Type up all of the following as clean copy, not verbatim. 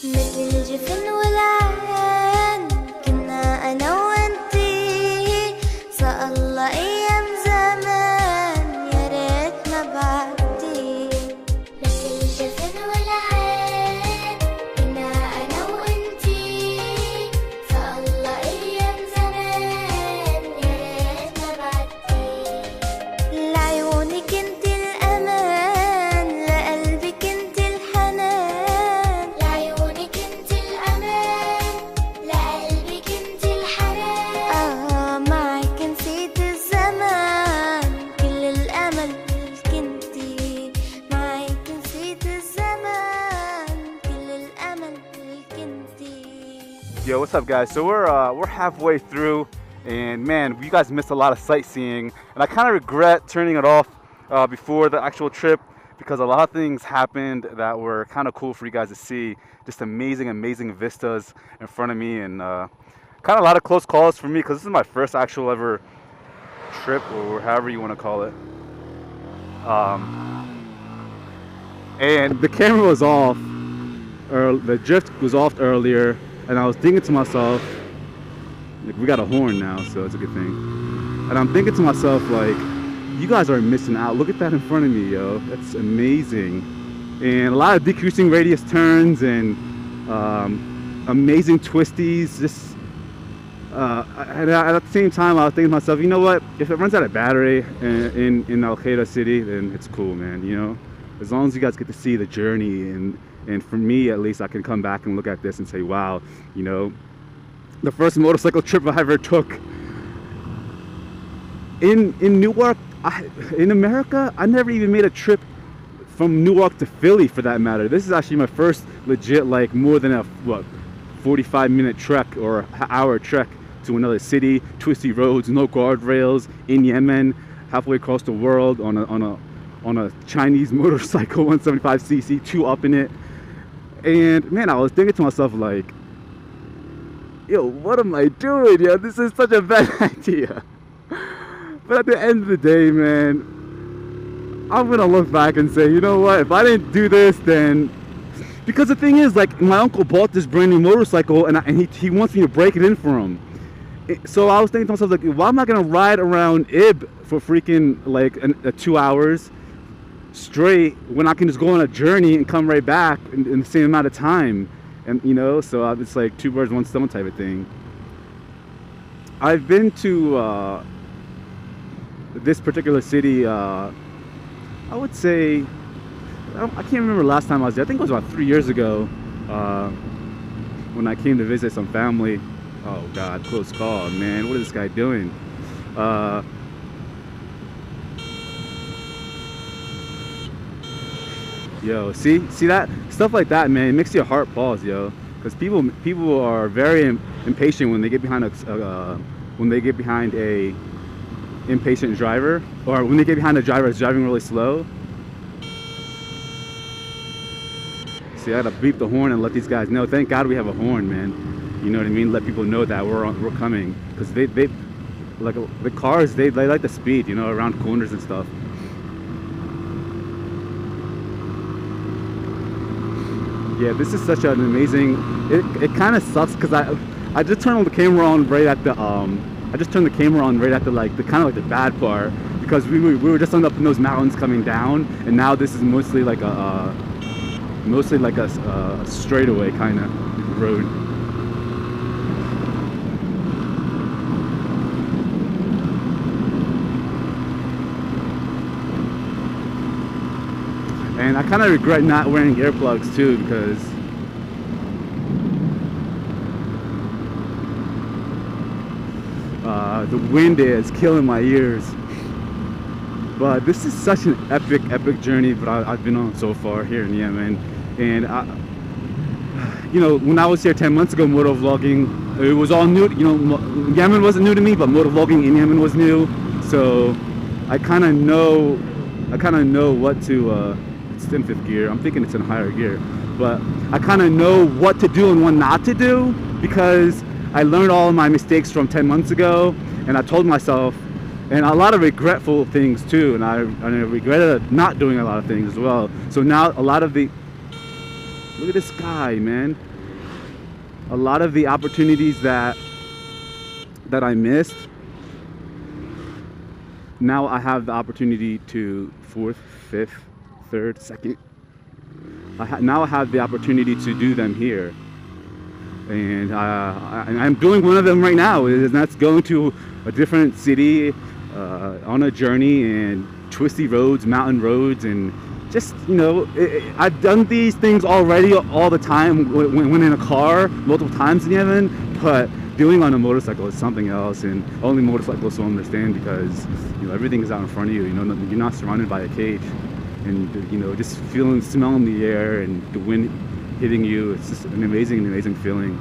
مثل الجفن والعين كنا أنا وانتي سألله أيام زمان يا ريت ما بعدتي مثل الجفن والعين كنا أنا وانتي سألله أيام زمان يا ريت ما بعدتي لعيونك انت الأمان لقلبك انت الحنان لعيونك انت الأمان لقلبك انت الحنان معك نسيت الزمان كل الأمل كنتي معك نسيت الزمان كل الأمل كنتي. Yo, what's up, guys? So we're halfway through, and man, you guys missed a lot of sightseeing, and I kind of regret turning it off before the actual trip because a lot of things happened that were kind of cool for you guys to see. Just amazing vistas in front of me, and kind of a lot of close calls for me because this is my first actual ever trip, or however you want to call it. And the camera was off, or the drift was off earlier, and I was thinking to myself, like, we got a horn now, so it's a good thing. And I'm thinking to myself, like, you guys are missing out. Look at that in front of me, yo. That's amazing. And a lot of decreasing radius turns and amazing twisties. Just and at the same time, I was thinking to myself, you know what? If it runs out of battery in Al-Qaidah city, then it's cool, man. You know, as long as you guys get to see the journey, and for me at least, I can come back and look at this and say, wow, you know, the first motorcycle trip I ever took in Newark, in America. I never even made a trip from Newark to Philly, for that matter. This is actually my first legit, like, more than a 45-minute trek or hour trek to another city, twisty roads, no guardrails, in Yemen, halfway across the world on a Chinese motorcycle, 175cc, 2 up in it. And man, I was thinking to myself, like, yo, what am I doing? Yeah, this is such a bad idea. But at the end of the day, man, I'm gonna look back and say, you know what, if I didn't do this, then, because the thing is, like, my uncle bought this brand new motorcycle, and he wants me to break it in for him. So I was thinking to myself, like, why am I gonna ride around Ib for freaking like 2 hours straight when I can just go on a journey and come right back in the same amount of time? And you know, so it's like 2 birds, 1 stone type of thing. I've been to this particular city, I would say, I can't remember last time I was there. I think it was about 3 years ago, when I came to visit some family. Oh God, close call, man. What is this guy doing? Yo, see that stuff like that, man, it makes your heart pause, yo. Because people are very impatient when they get behind a impatient driver, or when they get behind a driver that's driving really slow. See, I gotta beep the horn and let these guys know. Thank God we have a horn, man. You know what I mean? Let people know that we're coming, because they like the cars, they like the speed, you know, around corners and stuff. Yeah, this is such an amazing. It kind of sucks because I just turned the camera on right at the like the kind of like the bad part, because we were just on up in those mountains coming down, and now this is mostly like a straightaway kind of road. And I kind of regret not wearing earplugs too, because the wind is killing my ears. But this is such an epic journey that I've been on so far here in Yemen. And you know, when I was here 10 months ago, motovlogging, it was all new. You know, Yemen wasn't new to me, but motovlogging in Yemen was new. So I kind of know what to. It's in 5th gear. I'm thinking it's in higher gear, but I kind of know what to do and what not to do, because I learned all of my mistakes from 10 months ago, and I told myself, and a lot of regretful things too, and I regretted not doing a lot of things as well. So now a lot of the, look at this guy, man. a lot of the opportunities that I missed, now I have the opportunity to fourth, fifth, third, second. Now I have the opportunity to do them here, and I'm doing one of them right now. And that's going to a different city on a journey, and twisty roads, mountain roads, and just, you know, I've done these things already all the time when in a car multiple times in Yemen, but doing on a motorcycle is something else, and only motorcyclists will understand, because, you know, everything is out in front of you. You know, you're not surrounded by a cage, and, you know, just smelling the air and the wind hitting you. It's just an amazing feeling.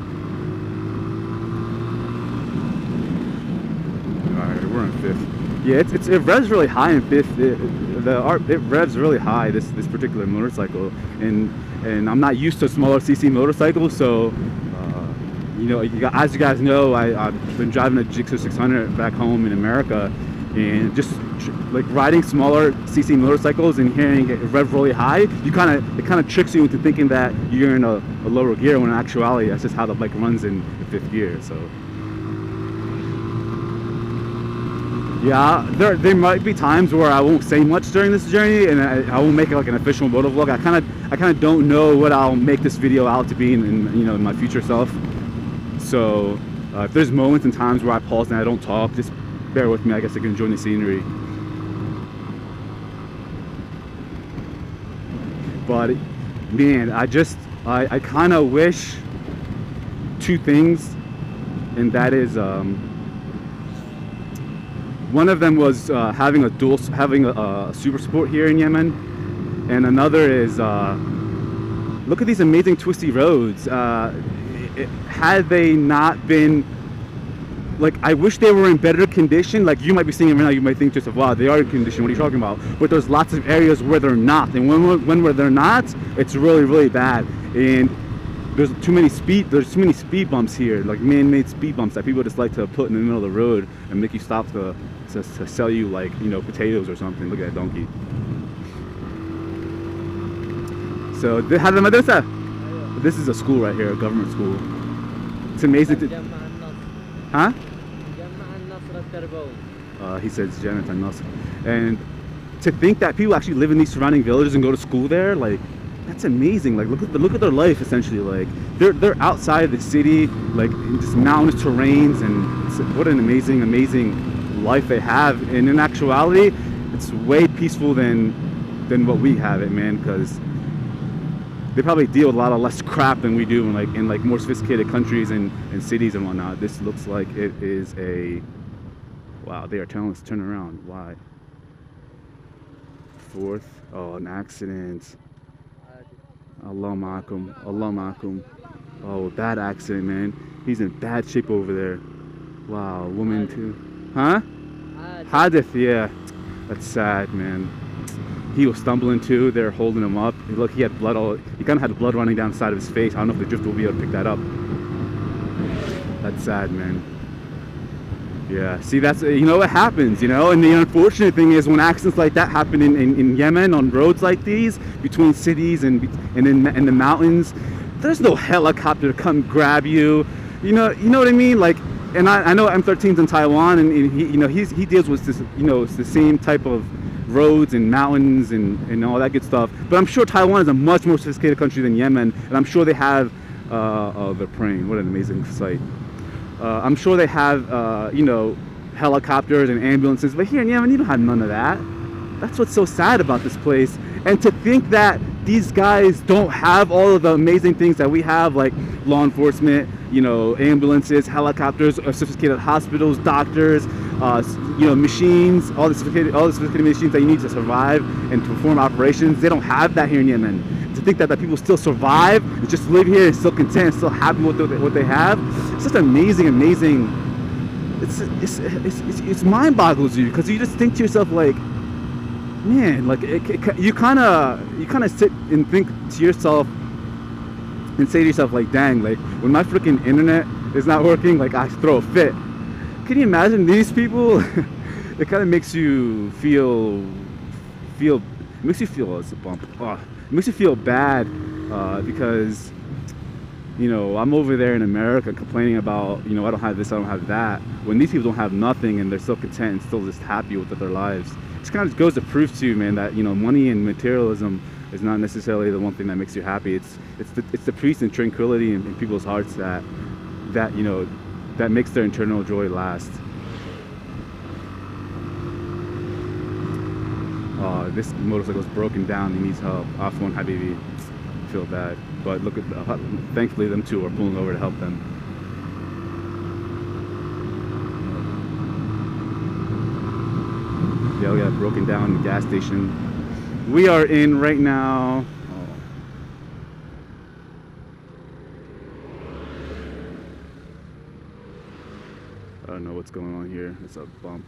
All right, we're on fifth. Yeah, it revs really high in fifth. It revs really high, this particular motorcycle, and I'm not used to smaller CC motorcycles, so you know, as you guys know, I've been driving a Gixxer 600 back home in America, and just like riding smaller CC motorcycles and hearing it rev really high, it kind of tricks you into thinking that you're in a lower gear, when in actuality that's just how the bike runs in fifth gear. So yeah, there might be times where I won't say much during this journey, and I won't make it like an official moto vlog. I kind of don't know what I'll make this video out to be in you know, in my future self. So if there's moments and times where I pause and I don't talk, just bear with me. I guess I can enjoy the scenery. But man, I kind of wish two things, and that is one of them was having a super sport here in Yemen, and another is look at these amazing twisty roads. Had they not been, like, I wish they were in better condition. Like, you might be seeing it right now, you might think just, wow, they are in condition, what are you talking about? But there's lots of areas where they're not, and when they're not, it's really bad. And there's too many speed bumps here, like man-made speed bumps that people just like to put in the middle of the road and make you stop to sell you, like, you know, potatoes or something. Look at that donkey. So this is a school right here, a government school. It's amazing to... Huh? He says Janat al-Nasr. And to think that people actually live in these surrounding villages and go to school there, like, that's amazing. Like, look at their life, essentially. Like, they're outside of the city, like, in just mountainous terrains, and it's, what an amazing life they have. And in actuality, it's way peaceful than what we have it, man, because they probably deal with a lot of less crap than we do in more sophisticated countries and cities and whatnot. This looks like it is a... Wow, they are telling us to turn around. Why? Fourth. Oh, an accident. Allah ma'akum. Oh, bad accident, man. He's in bad shape over there. Wow, woman too. Huh? Hadith, yeah. That's sad, man. He was stumbling too. They're holding him up. Look, he had blood he kind of had blood running down the side of his face. I don't know if the drifter will be able to pick that up. That's sad, man. Yeah, see, that's, you know, what happens, you know. And the unfortunate thing is, when accidents like that happen in Yemen on roads like these, between cities and in the mountains, there's no helicopter to come grab you. You know what I mean? Like, and I know M13's in Taiwan, and he, you know, he deals with this, you know, it's the same type of roads and mountains and all that good stuff. But I'm sure Taiwan is a much more sophisticated country than Yemen, and I'm sure they have oh, they're praying. What an amazing sight. I'm sure they have you know, helicopters and ambulances, but here in Yemen you don't have none of that. That's what's so sad about this place. And to think that these guys don't have all of the amazing things that we have, like law enforcement, you know, ambulances, helicopters, sophisticated hospitals, doctors, you know, machines, all the sophisticated machines that you need to survive and to perform operations. They don't have that here in Yemen. To think that people still survive and just live here and still content, still happy with what they have, it's just amazing. It's mind boggles you, because you just think to yourself, like, man, like, you kind of sit and think to yourself and say to yourself, like, dang, like, when my freaking internet is not working, like, I throw a fit. Can you imagine these people? It kind of makes you feel it's a bump. It makes you feel bad, because you know, I'm over there in America complaining about, you know, I don't have this, I don't have that, when these people don't have nothing and they're still content and still just happy with their lives. It just kind of goes to prove to you, man, that, you know, money and materialism is not necessarily the one thing that makes you happy. It's the peace and tranquility in people's hearts that you know, that makes their internal joy last. This motorcycle's broken down. He needs help. Afwan Habibi. Feel bad, but look at thankfully them two are pulling over to help them. Yeah, we got a broken down gas station. We are in right now. I don't know what's going on here. It's a bump.